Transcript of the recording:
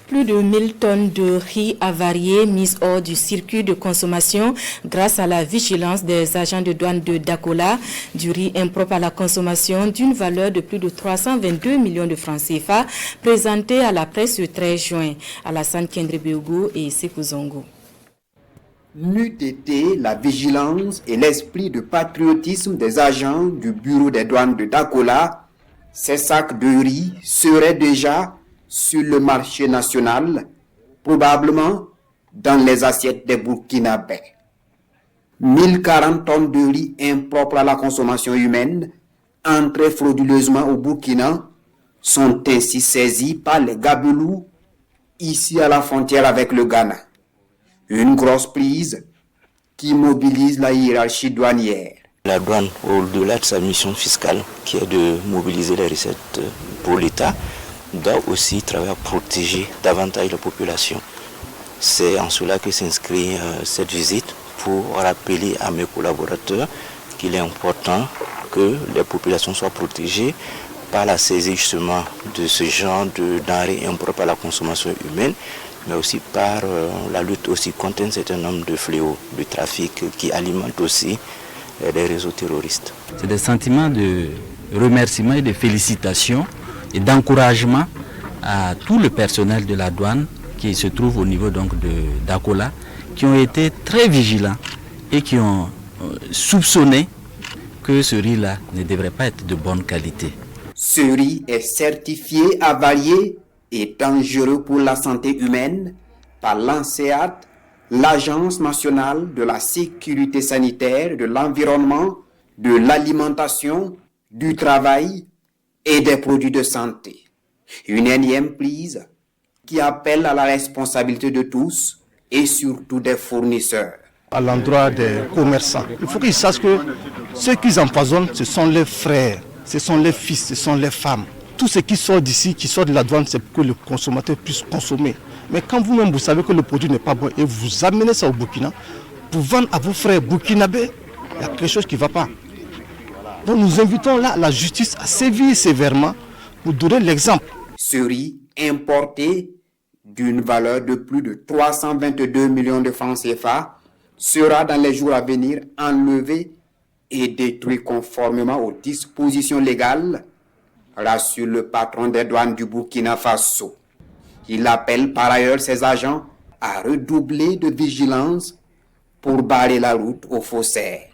Plus de 1000 tonnes de riz avarié mises hors du circuit de consommation grâce à la vigilance des agents de douane de Dakola. Du riz impropre à la consommation d'une valeur de plus de 322 millions de francs CFA présenté à la presse le 13 juin. Alassane Kendrebeogo et Sekou Zongo. N'eût été la vigilance et l'esprit de patriotisme des agents du bureau des douanes de Dakola, ces sacs de riz seraient déjà sur le marché national, probablement dans les assiettes des Burkinabés. 1040 tonnes de riz impropres à la consommation humaine, entrées frauduleusement au Burkina, sont ainsi saisies par les gabelous ici à la frontière avec le Ghana. Une grosse prise qui mobilise la hiérarchie douanière. La douane, au-delà de sa mission fiscale, qui est de mobiliser les recettes pour l'État, doit aussi travailler à protéger davantage la population. C'est en cela que s'inscrit cette visite, pour rappeler à mes collaborateurs qu'il est important que les populations soient protégées par la saisie justement de ce genre de denrées impropres à la consommation humaine, mais aussi par la lutte aussi contre un certain nombre de fléaux de trafic qui alimentent aussi les réseaux terroristes. C'est des sentiments de remerciement et de félicitations et d'encouragement à tout le personnel de la douane qui se trouve au niveau donc de Dakola, qui ont été très vigilants et qui ont soupçonné que ce riz-là ne devrait pas être de bonne qualité. Ce riz est certifié avarié et dangereux pour la santé humaine par l'ANSEAD, l'Agence nationale de la sécurité sanitaire, de l'environnement, de l'alimentation, du travail et des produits de santé. Une énième prise qui appelle à la responsabilité de tous et surtout des fournisseurs. À l'endroit des commerçants, il faut qu'ils sachent que ceux qu'ils empoisonnent, ce sont les frères, ce sont les fils, ce sont les femmes. Tout ce qui sort d'ici, qui sort de la douane, c'est pour que le consommateur puisse consommer. Mais quand vous-même, vous savez que le produit n'est pas bon et vous amenez ça au Burkina, pour vendre à vos frères burkinabés, il y a quelque chose qui ne va pas. Donc nous invitons là la justice à sévir sévèrement pour donner l'exemple. Ce riz importé d'une valeur de plus de 322 millions de francs CFA sera dans les jours à venir enlevé et détruit conformément aux dispositions légales, rassure le patron des douanes du Burkina Faso. Il appelle par ailleurs ses agents à redoubler de vigilance pour barrer la route aux faussaires.